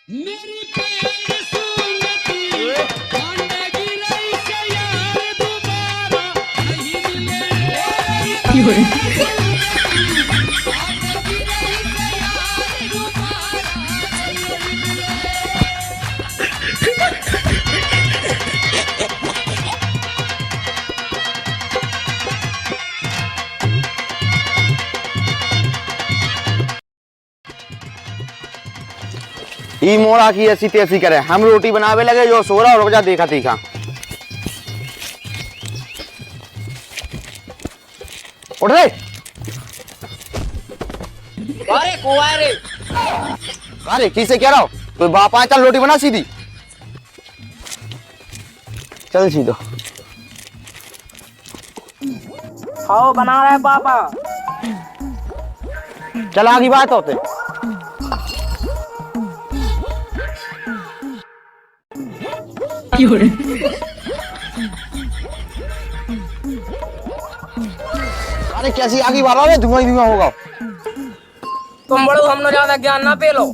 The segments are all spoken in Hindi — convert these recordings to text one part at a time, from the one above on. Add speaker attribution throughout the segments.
Speaker 1: मेरी प्यारी सुनती जिंदगी रही से यार दोबारा नहीं मिले
Speaker 2: ई मोड़ा की ऐसी तैसी करे, हम रोटी बनावे लगे जो सो रहा रुक जा देखा तीखा। उठ रे।
Speaker 3: अरे कुआरे
Speaker 2: अरे किसे कह रहा हो? कोई बाप आए, चल रोटी बना सीधी। चल सीधो।
Speaker 3: खाओ बना रहा है पापा।
Speaker 2: चल आगे बात होते। अरे कैसी आगे बात रहा है, धुआं ही धुआं होगा।
Speaker 3: तुम बड़ो हमने ज्यादा ज्ञान ना पेलो,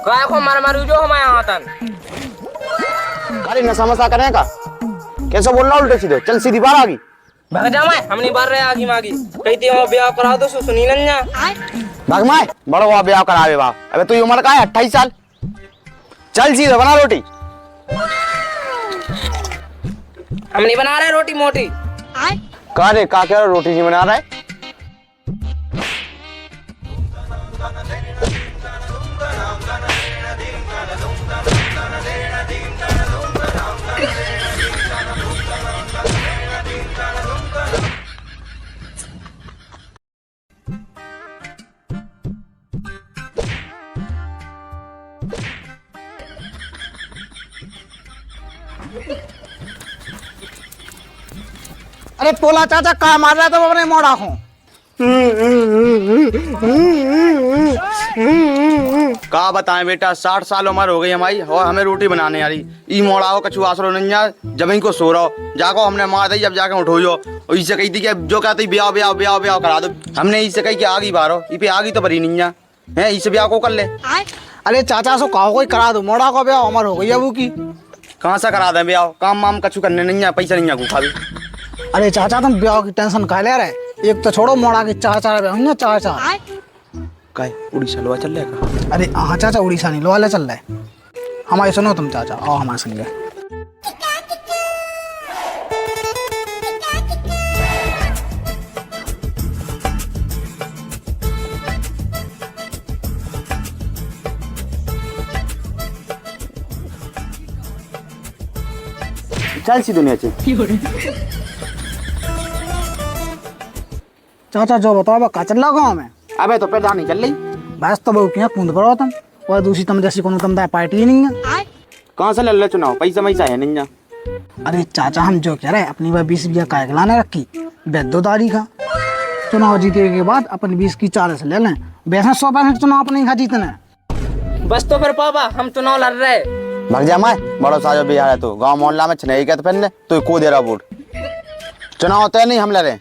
Speaker 3: गाय को मार मारू जो हमारे यहाँ तन।
Speaker 2: अरे नशा मसा करने का कैसे बोल रहा उल्टे सीधे, चल सीधी बार आगी।
Speaker 3: भाग जा मैं, हम नहीं बार रहे आगी मागी। कहती हो ब्याह करा दो सुनी नन्या।
Speaker 2: भाग माए, बड़ो हुआ ब्याह करावे बाप। अबे तू उम्र का है 28 साल। चल सीधे बना रोटी।
Speaker 3: हम नहीं बना रहे रोटी मोटी।
Speaker 2: कहा रे का कह रहा, रोटी नहीं बना रहा है?
Speaker 4: अरे पोला चाचा कहा मार रहा था वो अपने मोड़ा को?
Speaker 2: का बताएं बेटा, 60 साल उम्र हो गई हमारी और हमें रोटी बनाने आ रही। ई मोड़ा हो कछु आसरो नहीं जा, जब इनको सो रहो जाको हमने मार दी, जब जाके उठो जो और इससे कही थी कि जो कहती ब्याह ब्याह ब्याह ब्याह करा दो। हमने इससे कही कि आगी बारो ई पे आगी तो भरी नहीं जा है, इससे ब्याह को कर ले।
Speaker 4: अरे चाचा सो कहो कोई करा दो, मोड़ा को ब्याह उम्र हो गई अब की।
Speaker 2: कहाँ से करा दे ब्याह, काम वाम कछु करने नहीं है, पैसा नहीं है गुफा भी।
Speaker 4: अरे चाचा तुम ब्याह की टेंशन का ले रहे, एक तो छोड़ो मोड़ा के चाचा ब्याह ना चाचा।
Speaker 2: काय उड़ीसा लोआ चल रहा?
Speaker 4: अरे हाँ चाचा उड़ीसा नहीं लोवाले चल रहा है। हमारे सुनो तुम चाचा, आओ हमारे संग।
Speaker 2: चल सी दुनिया से।
Speaker 4: चाचा जो बताओ बा का चल रहा गाँव में?
Speaker 2: अबे तो पैदा नहीं चल रही।
Speaker 4: बस तो बहु किया कूद पड़ो तुम, और दूसरी तुम जैसी कोनो तुम दाय पार्टी ही नहीं है।
Speaker 2: कहाँ से लड़ चुनाव, पैसा वैसा है नहीं।
Speaker 4: अरे चाचा हम जो कह रहे हैं, अपनी बार 20 बीघा काय लाने रखी बेदोदारी का, चुनाव जीते के बाद अपनी 20 की 40 ले लें, वैसे 100% चुनाव अपने यहाँ जीतने।
Speaker 3: बस तो फिर पापा हम चुनाव लड़ रहे।
Speaker 2: भग जा माए, बड़ो साजो बिहार है तो गांव मोहल्ला में छने क्या तो पहले तो को दे रहा वोट। चुनाव होते नहीं हम लड़े।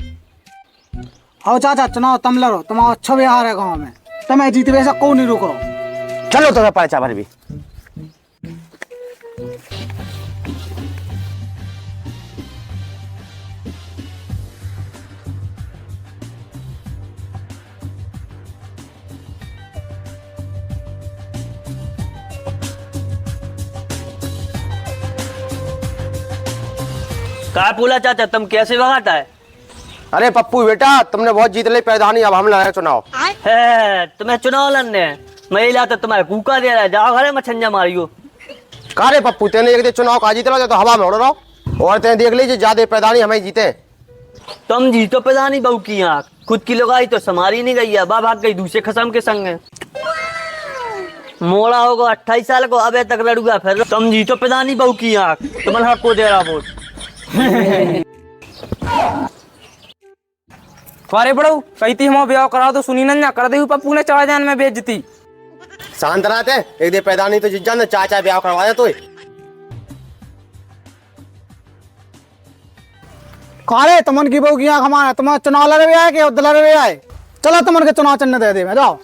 Speaker 4: आओ चाचा चुनाव तुम लड़ो, तुम्हारा अच्छा बिहार है गाँव में, तुम्हें जीते वैसा को नहीं रुको।
Speaker 2: चलो तो पर्चा भर भी।
Speaker 5: का पोला चाचा तुम कैसे भगाता है?
Speaker 2: अरे पप्पू बेटा तुमने बहुत जीत ली प्रधानी, अब हम लड़े चुनाव।
Speaker 5: है तुम्हें चुनाव लड़ने हैं, महिला तो तुम्हारे कूका दे रहा है, जाओ घरे में छंजा मारियो।
Speaker 2: का रे पप्पू तेने एक दिन चुनाव का जीत लो तो हवा में उड़ रहा हो, और तेने देख लीजिए ज्यादा प्रधानी हमें जीते।
Speaker 5: तुम जीतो प्रधानी बहू की आँख, खुद की लगाई तो समारी नहीं गई है, भाग गई दूसरे खसम के संग है। मोड़ा होगा 28 साल को, अब तक लड़ूगा फिर तुम जीतो प्रधानी बहू की आँख, तुम्हारे हक को दे रहा वोट।
Speaker 3: अरे बड़ो कहती हम ब्याह करा दो सुनी नन्या, कर दे पप्पू ने 4 जान में बेइज्जती।
Speaker 2: शांत रहते एक दिन प्रधानी तो जीत जाने, चाचा ब्याह करवा दे तो।
Speaker 4: कारे तुमन की बहू की आँख हमारा, तुम चुनाव लड़े हुए आए कि उधर लड़े हुए आए? चलो तुमन के चुनाव चिन्ह दे दे मैं, जाओ।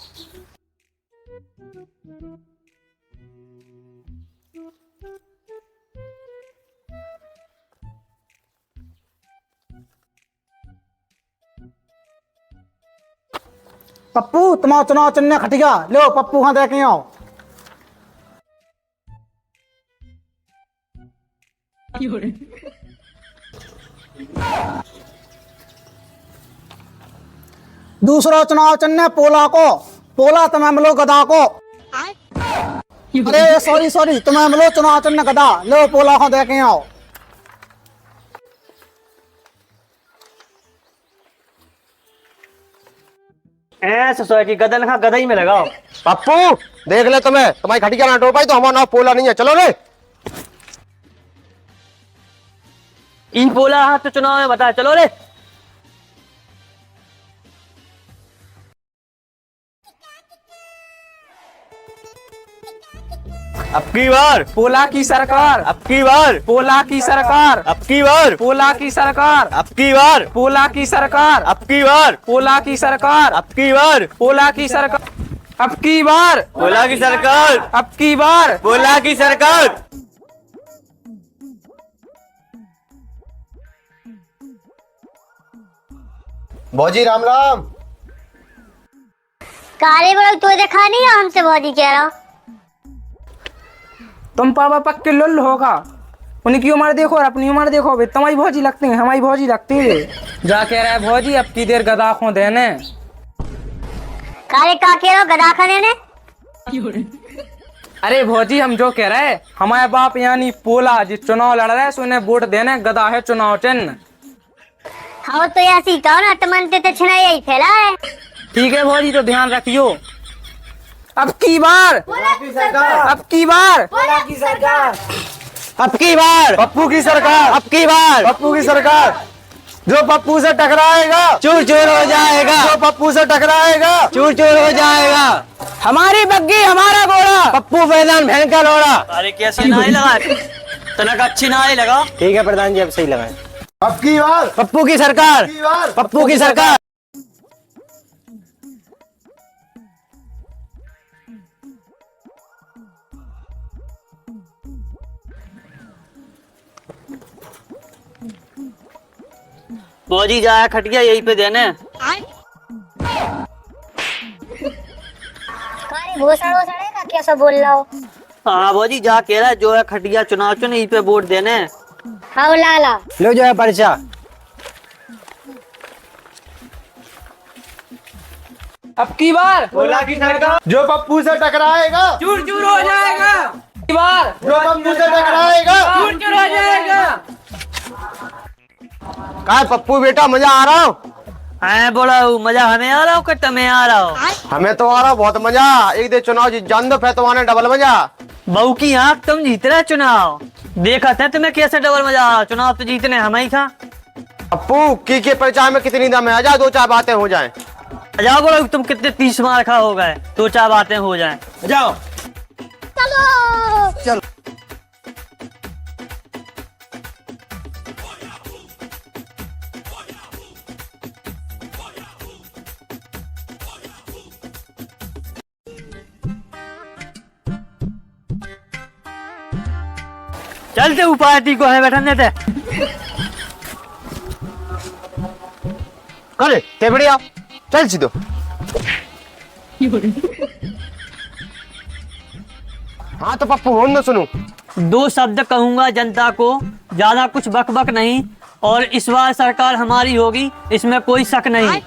Speaker 4: पप्पू तुम्हारा चुनाव चिन्ह खटिया लो पप्पू हाँ देखे आओ। दूसरा चुनाव चिन्ह पोला को, पोला तुम्हें मिलो गदा को। अरे सॉरी तुम्हें मिलो चुनाव चिन्ह गदा, लो पोला को देखे आओ।
Speaker 5: सोसाइटी गदन खा गदा ही में लगाओ।
Speaker 6: पप्पू देख ले तुम्हारी खटिया ना टो पाई तो हमारा नाम पोला नहीं है, चलो रे।
Speaker 5: ई पोला हाथ तो चुनाव में बता, चलो रे।
Speaker 6: अब की बार
Speaker 3: पोला की सरकार,
Speaker 6: अब की बार
Speaker 3: पोला की सरकार,
Speaker 6: अब की बार
Speaker 3: पोला की सरकार,
Speaker 6: अब की बार
Speaker 3: पोला की सरकार,
Speaker 6: अब की बार
Speaker 3: पोला की सरकार,
Speaker 6: अब की बार
Speaker 3: पोला की सरकार, अब की बार,
Speaker 6: पोला की सरकार,
Speaker 3: अब की बार।
Speaker 6: पोला की सरकार। भौजी राम राम।
Speaker 7: काले बड़ो तो देखा नहीं हमसे भौजी कह रहा।
Speaker 3: तुम पापा पक्के लुल होगा, उनकी उम्र देखो और अपनी उम्र देखो, भाई तुम्हारी भौजी लगती है, हमारी भौजी लगती है। जा कह रहा है भौजी अब की देर गदा खो देने।
Speaker 7: काले का कह रहा गदा खाने ने।
Speaker 3: अरे भौजी हम जो कह रहे हैं, हमारे बाप यानी पोला जिस चुनाव लड़ रहे हैं उन्हें वोट देने, गदा है चुनाव चिन्ह।
Speaker 7: हाँ तो ऐसी कहो ना, टमनते तो छना यही फैला है।
Speaker 3: ठीक है भौजी तो ध्यान रखियो। अब की बार, अब की बार,
Speaker 6: अब की बार पप्पू की सरकार, अब की बार पप्पू की सरकार। जो पप्पू से टकराएगा चूर चूर हो जाएगा, जो पप्पू से टकराएगा चूर चूर हो जाएगा।
Speaker 3: हमारी बग्गी हमारा घोड़ा,
Speaker 6: पप्पू मैदान भैंस का लोड़ा।
Speaker 5: अरे कैसे ना ही लगा, तनक अच्छी ना ही लगा।
Speaker 6: ठीक है प्रधान जी अब सही लगाए। अब की बार पप्पू की सरकार, पप्पू की सरकार।
Speaker 5: भौजी जाया खटिया यही पे देने।
Speaker 7: काले भोसड़ का कैसा बोल रहा हो।
Speaker 5: हाँ भौजी जा कह रहा है जो है खटिया चुनाव चुन यही पे वोट देने।
Speaker 7: हाँ लाला
Speaker 6: लो जो है पर्चा।
Speaker 3: अब की बार
Speaker 6: पोला की सरकार। जो पप्पू से टकराएगा
Speaker 3: चूर चूर हो जाएगा। अब की बार
Speaker 6: जो पप्पू से टकराएगा
Speaker 3: चूर चूर हो जाएगा।
Speaker 6: कहा पप्पू बेटा मजा आ रहा हो?
Speaker 5: हाँ बोला मजा हमें आ रहा हो कि तुम्हें आ रहा हो?
Speaker 6: हमें तो आ रहा बहुत मजा। एक दे चुनाव जीत जान दो फिर तो आने डबल मजा।
Speaker 5: बहू की आंख तुम जीत रहे चुनाव, देखा था तुम्हें कैसे डबल मजा आ। चुनाव तो जीतने हम ही था।
Speaker 6: पप्पू की के परिचय में कितनी दम है, आजा दो चार बातें हो जाएं।
Speaker 5: जाओ बोलो तुम कितने 30 मार खा हो गए, दो चार बातें हो जाएं। जाओ
Speaker 7: चलो
Speaker 6: चलो।
Speaker 5: चलते उपाय को है बैठने दे।
Speaker 6: करे ते बढ़िया चल सीधो। हाँ तो पप्पू हो न सुनू।
Speaker 5: दो शब्द कहूंगा जनता को, ज्यादा कुछ बक बक नहीं, और इस बार सरकार हमारी होगी इसमें कोई शक नहीं।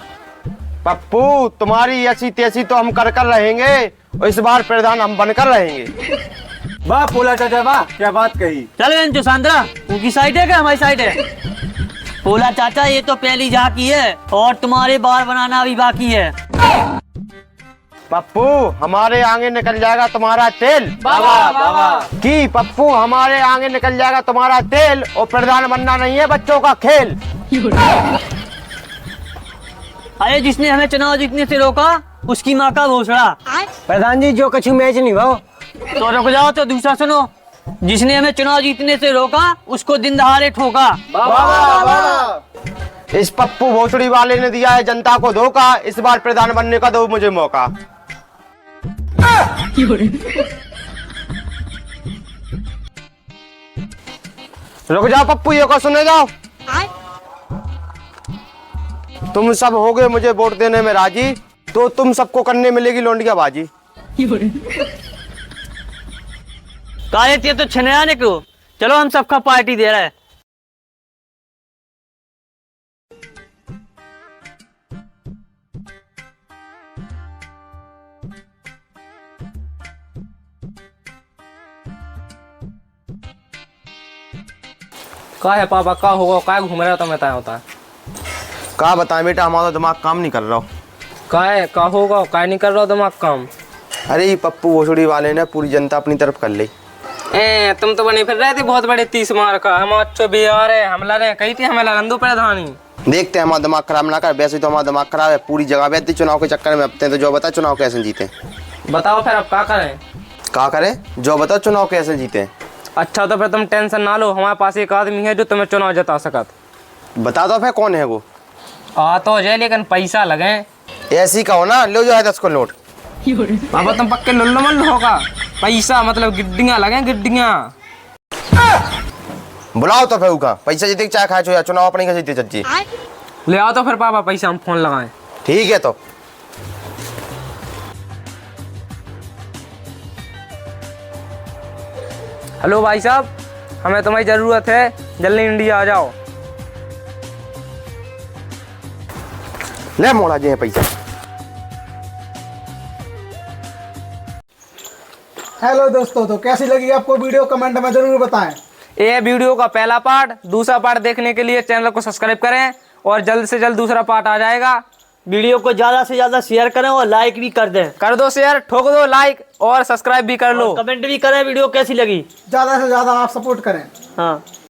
Speaker 6: पप्पू तुम्हारी ऐसी तैसी तो हम कर रहेंगे और इस बार प्रधान हम बनकर रहेंगे। वाह पोला चाचा वाह क्या बात कही।
Speaker 5: चल जो सांद्रा उनकी साइड है क्या हमारी साइड है? पोला चाचा ये तो पहली झांकी है और तुम्हारे बार बनाना भी बाकी है।
Speaker 6: पप्पू हमारे आगे निकल जाएगा तुम्हारा तेल।
Speaker 3: बाबा बाबा
Speaker 6: की पप्पू हमारे आगे निकल जाएगा तुम्हारा तेल और प्रधान बनना नहीं है बच्चों का खेल।
Speaker 5: अरे जिसने हमें चुनाव जीतने से रोका उसकी माँ का भोसड़ा।
Speaker 6: प्रधान जी जो कछु मैच नहीं भाव।
Speaker 5: तो रुक जाओ तो दूसरा सुनो, जिसने हमें चुनाव जीतने से रोका उसको दिन दहाड़े ठोका।
Speaker 6: इस पप्पू भोसड़ी वाले ने दिया है जनता को धोखा, इस बार प्रधान बनने का दो मुझे मौका। रुक जाओ पप्पू ये को सुने जाओ। तुम सब हो गए मुझे वोट देने में राजी,
Speaker 2: तो तुम सबको करने मिलेगी लौंडिया बाजी।
Speaker 5: काहे ते तो छनया निकलो, चलो हम सबका पार्टी दे रहा है।
Speaker 3: का है पापा, का होगा, का घूम रहा था मैं तय होता है।
Speaker 2: का बताएं बेटा, हमारा दिमाग काम नहीं कर रहा।
Speaker 3: का है, का होगा, का नहीं कर रहा दिमाग काम।
Speaker 2: अरे ये पप्पू भोसड़ी वाले ने पूरी जनता अपनी तरफ कर ली।
Speaker 3: तुम तो बने फिर रहे थे बहुत बड़े 30 मार का। हम अच्छो बिहार है, हम लड़े कही थी हमें लड़ंदो प्रधानी।
Speaker 2: देखते हैं, हमारा दिमाग खराब ना कर। वैसे तो हमारा दिमाग खराब है, पूरी जगह बैठती चुनाव के चक्कर में। अब तो जो बता चुनाव कैसे जीते।
Speaker 3: बताओ फिर अब का करें।
Speaker 2: का करें, जो बताओ चुनाव कैसे जीते।
Speaker 3: अच्छा तो फिर तुम टेंशन ना लो, हमारे पास एक आदमी है जो तुम्हें चुनाव जिता सकत।
Speaker 2: बता दो फिर कौन है वो।
Speaker 3: आ तो जाए लेकिन पैसा लगे।
Speaker 2: ऐसी कहो ना, लो जो है 10 को नोट।
Speaker 3: बाबा तुम पक्के लुल्लो मल्लो होगा। पैसा मतलब गिड्डियां लगे, गिड्डियां।
Speaker 2: बुलाओ तो फिर उका पैसा जीते चाय खाए छो, चुनाव अपनी का जीते चच्ची।
Speaker 3: ले आओ तो फिर पापा पैसा, हम फोन लगाएं।
Speaker 2: ठीक है तो
Speaker 3: हेलो भाई साहब, हमें तुम्हारी जरूरत है, जल्दी इंडिया आ जाओ।
Speaker 2: ले मोड़ा जी है पैसा।
Speaker 4: हेलो दोस्तों, तो कैसी लगी आपको वीडियो कमेंट में जरूर बताएं।
Speaker 3: ये वीडियो का पहला पार्ट, दूसरा पार्ट देखने के लिए चैनल को सब्सक्राइब करें और जल्द से जल्द दूसरा पार्ट आ जाएगा।
Speaker 5: वीडियो को ज्यादा से ज्यादा शेयर करें और लाइक भी कर दें।
Speaker 3: कर दो शेयर, ठोक दो लाइक और सब्सक्राइब भी कर लो।
Speaker 5: कमेंट भी करें वीडियो कैसी लगी।
Speaker 4: ज्यादा से ज्यादा आप सपोर्ट करें।
Speaker 5: हाँ।